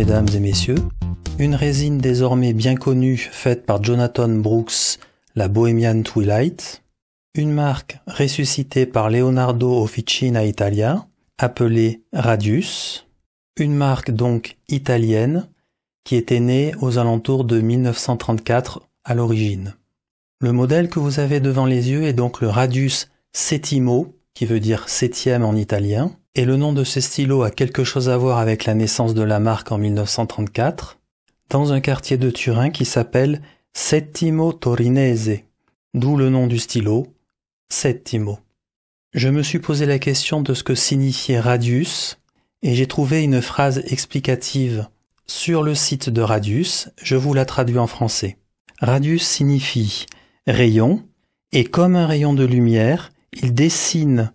mesdames et messieurs, une résine désormais bien connue faite par Jonathan Brooks, la Bohemian Twilight, une marque ressuscitée par Leonardo Officina Italia, appelée Radius, une marque donc italienne qui était née aux alentours de 1934 à l'origine. Le modèle que vous avez devant les yeux est donc le Radius Settimo, qui veut dire septième en italien, et le nom de ce stylo a quelque chose à voir avec la naissance de la marque en 1934, dans un quartier de Turin qui s'appelle Settimo Torinese, d'où le nom du stylo, Settimo. Je me suis posé la question de ce que signifiait Radius, et j'ai trouvé une phrase explicative sur le site de Radius, je vous la traduis en français. Radius signifie rayon, et comme un rayon de lumière, il dessine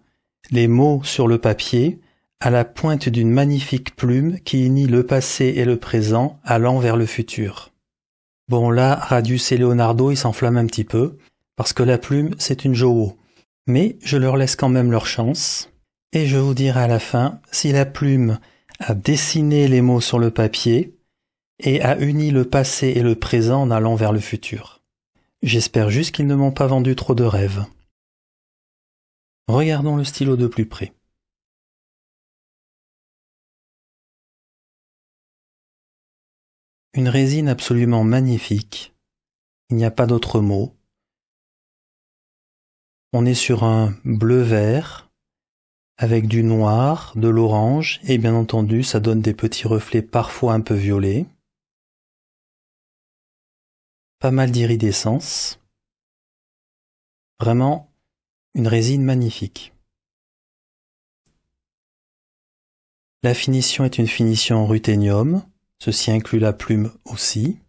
les mots sur le papier à la pointe d'une magnifique plume qui unit le passé et le présent allant vers le futur. Bon là, Radius et Leonardo, ils s'enflamment un petit peu, parce que la plume, c'est une Jowo. Mais je leur laisse quand même leur chance, et je vous dirai à la fin si la plume a dessiné les mots sur le papier et a uni le passé et le présent en allant vers le futur. J'espère juste qu'ils ne m'ont pas vendu trop de rêves. Regardons le stylo de plus près. Une résine absolument magnifique. Il n'y a pas d'autre mot. On est sur un bleu-vert avec du noir, de l'orange et bien entendu ça donne des petits reflets parfois un peu violets. Pas mal d'iridescence. Vraiment une résine magnifique. La finition est une finition en ruthénium, ceci inclut la plume aussi.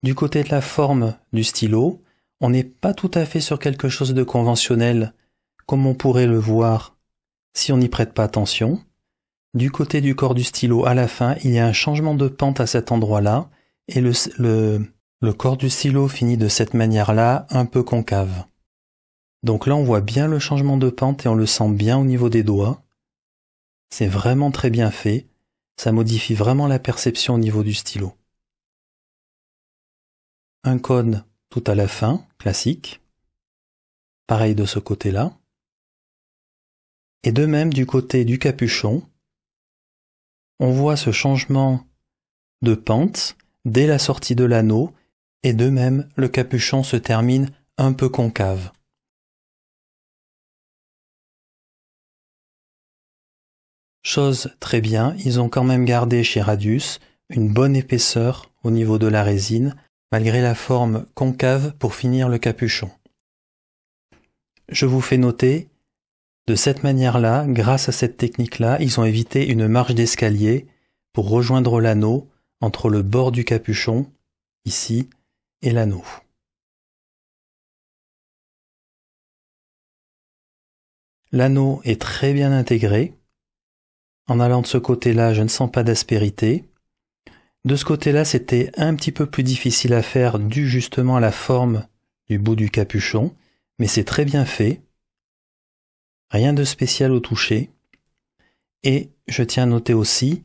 Du côté de la forme du stylo, on n'est pas tout à fait sur quelque chose de conventionnel, comme on pourrait le voir si on n'y prête pas attention. Du côté du corps du stylo, à la fin, il y a un changement de pente à cet endroit-là, et le corps du stylo finit de cette manière-là, un peu concave. Donc là, on voit bien le changement de pente et on le sent bien au niveau des doigts. C'est vraiment très bien fait, ça modifie vraiment la perception au niveau du stylo. Un cône tout à la fin, classique. Pareil de ce côté-là. Et de même du côté du capuchon, on voit ce changement de pente dès la sortie de l'anneau, et de même le capuchon se termine un peu concave. Chose très bien, ils ont quand même gardé chez Radius une bonne épaisseur au niveau de la résine, malgré la forme concave pour finir le capuchon. Je vous fais noter, de cette manière-là, grâce à cette technique-là, ils ont évité une marche d'escalier pour rejoindre l'anneau entre le bord du capuchon, ici, et l'anneau. L'anneau est très bien intégré. En allant de ce côté-là, je ne sens pas d'aspérité. De ce côté-là, c'était un petit peu plus difficile à faire dû justement à la forme du bout du capuchon, mais c'est très bien fait. Rien de spécial au toucher. Et je tiens à noter aussi,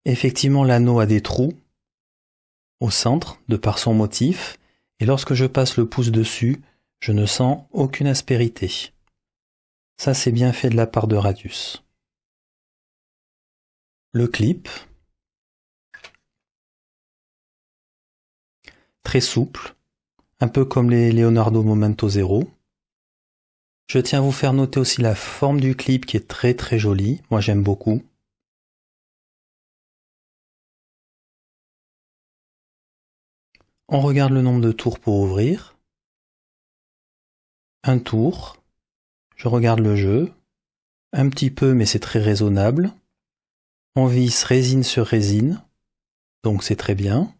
effectivement l'anneau a des trous au centre, de par son motif, et lorsque je passe le pouce dessus, je ne sens aucune aspérité. Ça c'est bien fait de la part de Radius. Le clip, très souple, un peu comme les Leonardo Momento Zero. Je tiens à vous faire noter aussi la forme du clip qui est très très jolie, moi j'aime beaucoup. On regarde le nombre de tours pour ouvrir. Un tour. Je regarde le jeu. Un petit peu, mais c'est très raisonnable. On visse résine sur résine. Donc c'est très bien.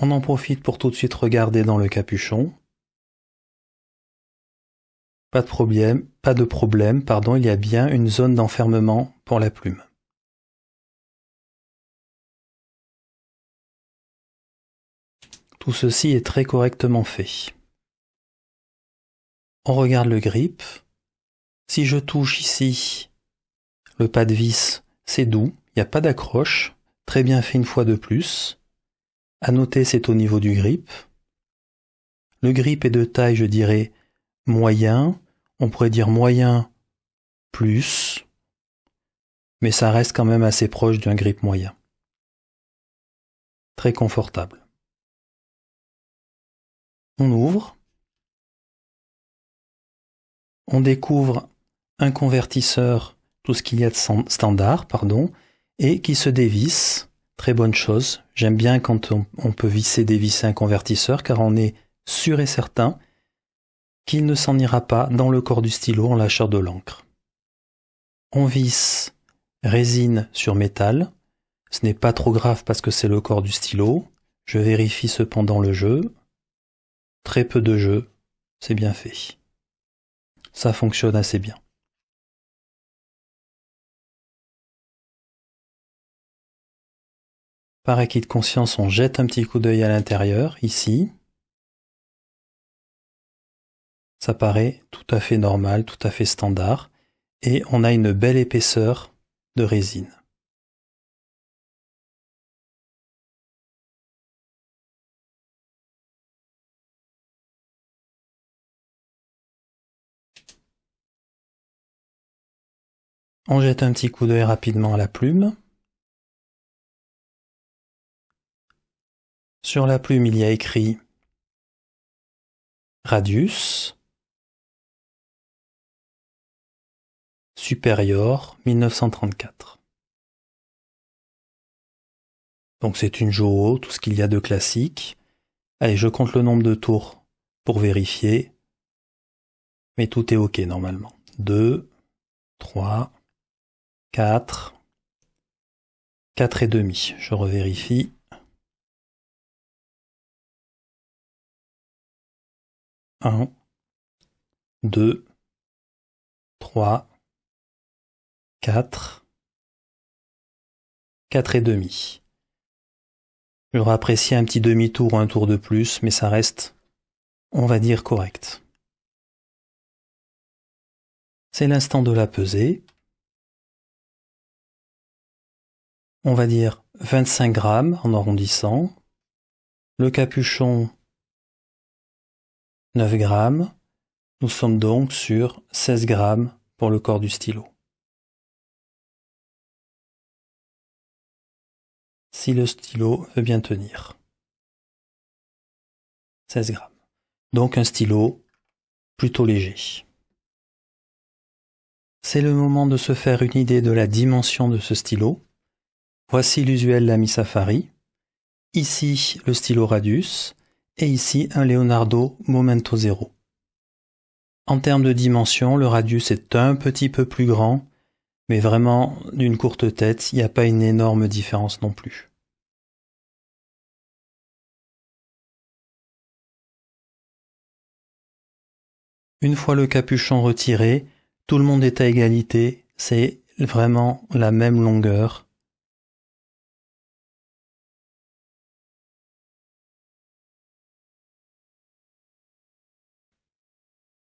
On en profite pour tout de suite regarder dans le capuchon. Pas de problème, il y a bien une zone d'enfermement pour la plume. Tout ceci est très correctement fait. On regarde le grip. Si je touche ici Le pas de vis, c'est doux, il n'y a pas d'accroche, très bien fait une fois de plus. À noter, c'est au niveau du grip. Le grip est de taille, je dirais, moyen. On pourrait dire moyen plus, mais ça reste quand même assez proche d'un grip moyen. Très confortable. On ouvre. On découvre un convertisseur, tout ce qu'il y a de standard, et qui se dévisse. Très bonne chose. J'aime bien quand on peut dévisser un convertisseur, car on est sûr et certain qu'il ne s'en ira pas dans le corps du stylo en lâcheur de l'encre. On visse résine sur métal. Ce n'est pas trop grave parce que c'est le corps du stylo. Je vérifie cependant le jeu. Très peu de jeu, c'est bien fait. Ça fonctionne assez bien. Par acquis de conscience, on jette un petit coup d'œil à l'intérieur, ici. Ça paraît tout à fait normal, tout à fait standard. Et on a une belle épaisseur de résine. On jette un petit coup d'œil rapidement à la plume. Sur la plume, il y a écrit Radius, Superior 1934. Donc c'est une Jowo, tout ce qu'il y a de classique. Allez, je compte le nombre de tours pour vérifier. Mais tout est OK normalement. 2, 3, 4, 4 et demi. Je revérifie. 1, 2, 3, 4, 4 et demi. J'aurais apprécié un petit demi-tour ou un tour de plus, mais ça reste, on va dire, correct. C'est l'instant de la pesée. On va dire 25 grammes en arrondissant. Le capuchon, 9 grammes. Nous sommes donc sur 16 grammes pour le corps du stylo. Si le stylo veut bien tenir. 16 grammes. Donc un stylo plutôt léger. C'est le moment de se faire une idée de la dimension de ce stylo. Voici l'usuel Lamy Safari. Ici le stylo Radius et ici un Leonardo Momento Zero. En termes de dimension, le Radius est un petit peu plus grand, mais vraiment d'une courte tête, il n'y a pas une énorme différence non plus. Une fois le capuchon retiré, tout le monde est à égalité, c'est vraiment la même longueur.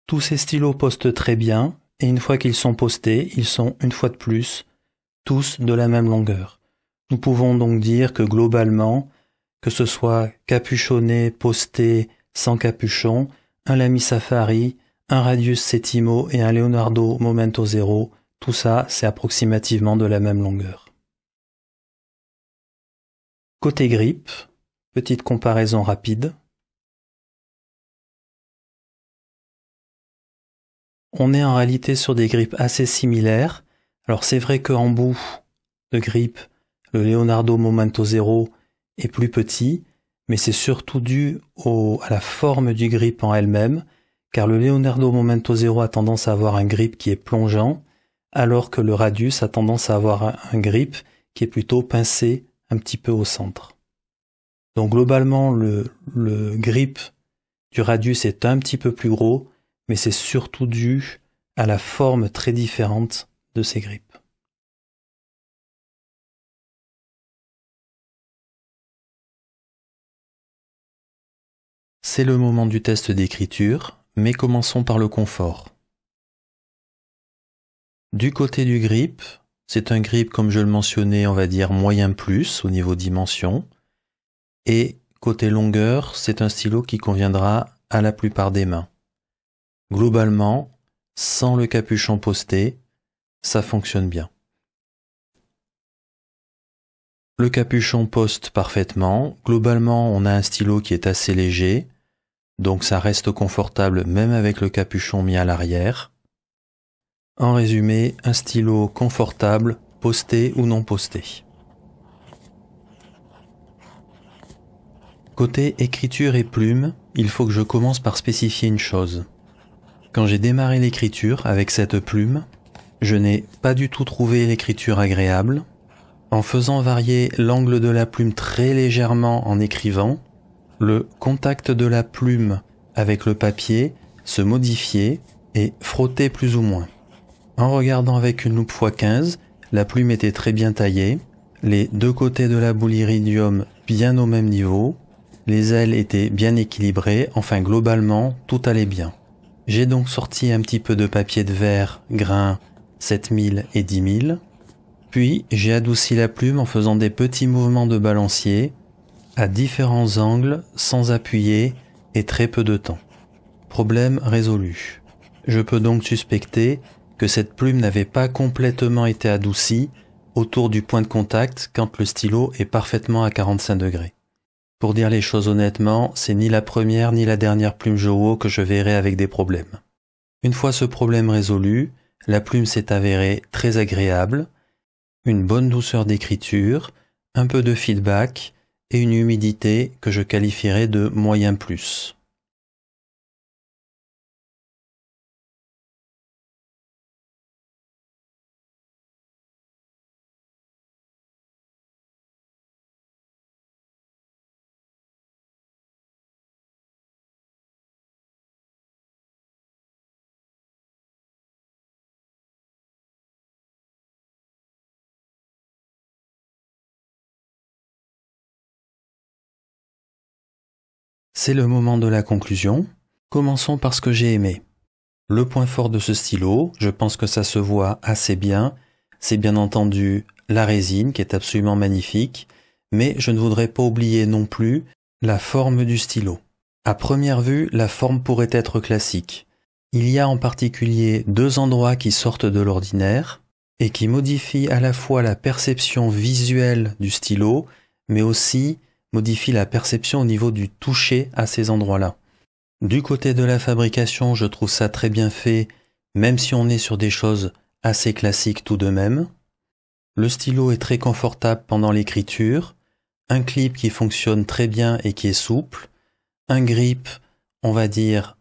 Tous ces stylos postent très bien, et une fois qu'ils sont postés, ils sont, une fois de plus, tous de la même longueur. Nous pouvons donc dire que globalement, que ce soit capuchonné, posté, sans capuchon, un Lamy Safari, un Radius Settimo et un Leonardo Momento Zero, tout ça, c'est approximativement de la même longueur. Côté grip, petite comparaison rapide. On est en réalité sur des grips assez similaires. Alors c'est vrai qu'en bout de grip, le Leonardo Momento Zero est plus petit, mais c'est surtout dû à la forme du grip en elle-même, car le Leonardo Momento Zero a tendance à avoir un grip qui est plongeant, alors que le Radius a tendance à avoir un grip qui est plutôt pincé un petit peu au centre. Donc globalement, le grip du Radius est un petit peu plus gros, mais c'est surtout dû à la forme très différente de ces grips. C'est le moment du test d'écriture, mais commençons par le confort. Du côté du grip, C'est un grip, comme je le mentionnais, on va dire moyen plus au niveau dimension. Et côté longueur, c'est un stylo qui conviendra à la plupart des mains. Globalement, sans le capuchon posté, ça fonctionne bien. Le capuchon poste parfaitement. Globalement, on a un stylo qui est assez léger, donc ça reste confortable même avec le capuchon mis à l'arrière. En résumé, un stylo confortable, posté ou non posté. Côté écriture et plume, il faut que je commence par spécifier une chose. Quand j'ai démarré l'écriture avec cette plume, je n'ai pas du tout trouvé l'écriture agréable. En faisant varier l'angle de la plume très légèrement en écrivant, le contact de la plume avec le papier se modifiait et frottait plus ou moins. En regardant avec une loupe x15, la plume était très bien taillée, les deux côtés de la boule iridium bien au même niveau, les ailes étaient bien équilibrées, enfin globalement tout allait bien. J'ai donc sorti un petit peu de papier de verre grain 7000 et 10000, puis j'ai adouci la plume en faisant des petits mouvements de balancier à différents angles sans appuyer et très peu de temps. Problème résolu. Je peux donc suspecter que cette plume n'avait pas complètement été adoucie autour du point de contact quand le stylo est parfaitement à 45 degrés. Pour dire les choses honnêtement, c'est ni la première ni la dernière plume Jowo que je verrai avec des problèmes. Une fois ce problème résolu, la plume s'est avérée très agréable, une bonne douceur d'écriture, un peu de feedback et une humidité que je qualifierais de moyen plus. C'est le moment de la conclusion. Commençons par ce que j'ai aimé. Le point fort de ce stylo, je pense que ça se voit assez bien, c'est bien entendu la résine qui est absolument magnifique, mais je ne voudrais pas oublier non plus la forme du stylo. À première vue, la forme pourrait être classique. Il y a en particulier deux endroits qui sortent de l'ordinaire et qui modifient à la fois la perception visuelle du stylo, mais aussi modifie la perception au niveau du toucher à ces endroits-là. Du côté de la fabrication, je trouve ça très bien fait, même si on est sur des choses assez classiques tout de même. Le stylo est très confortable pendant l'écriture, un clip qui fonctionne très bien et qui est souple, un grip, on va dire,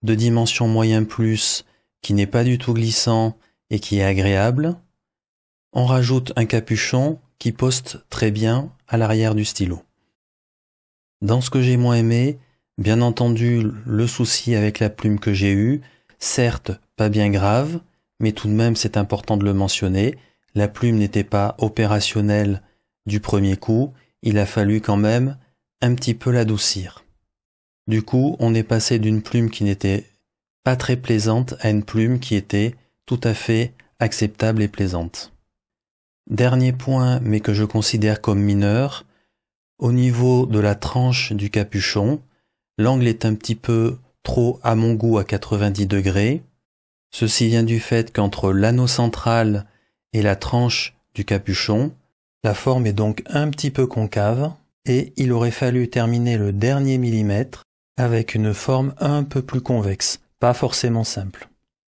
de dimension moyen plus, qui n'est pas du tout glissant et qui est agréable. On rajoute un capuchon qui poste très bien à l'arrière du stylo. Dans ce que j'ai moins aimé, bien entendu le souci avec la plume que j'ai eu, certes pas bien grave, mais tout de même c'est important de le mentionner, la plume n'était pas opérationnelle du premier coup, il a fallu quand même un petit peu l'adoucir. Du coup, on est passé d'une plume qui n'était pas très plaisante à une plume qui était tout à fait acceptable et plaisante. Dernier point, mais que je considère comme mineur, au niveau de la tranche du capuchon, l'angle est un petit peu trop à mon goût à 90 degrés. Ceci vient du fait qu'entre l'anneau central et la tranche du capuchon, la forme est donc un petit peu concave et il aurait fallu terminer le dernier millimètre avec une forme un peu plus convexe, pas forcément simple.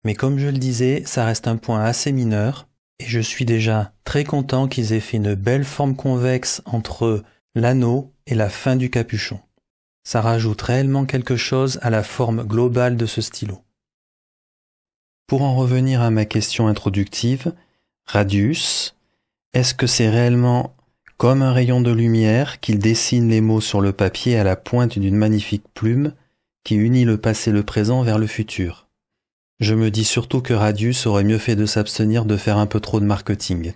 Mais comme je le disais, ça reste un point assez mineur et je suis déjà très content qu'ils aient fait une belle forme convexe entre l'anneau et la fin du capuchon. Ça rajoute réellement quelque chose à la forme globale de ce stylo. Pour en revenir à ma question introductive, Radius, est-ce que c'est réellement comme un rayon de lumière qu'il dessine les mots sur le papier à la pointe d'une magnifique plume qui unit le passé et le présent vers le futur? Je me dis surtout que Radius aurait mieux fait de s'abstenir de faire un peu trop de marketing.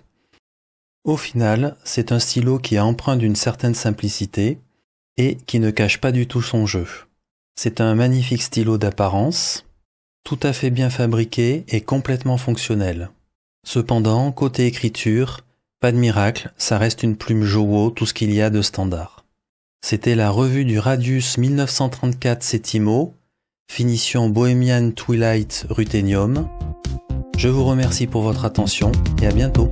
Au final, c'est un stylo qui est empreint d'une certaine simplicité et qui ne cache pas du tout son jeu. C'est un magnifique stylo d'apparence, tout à fait bien fabriqué et complètement fonctionnel. Cependant, côté écriture, pas de miracle, ça reste une plume Jowo, tout ce qu'il y a de standard. C'était la revue du Radius 1934 Settimo, finition Bohemian Twilight Ruthenium. Je vous remercie pour votre attention et à bientôt.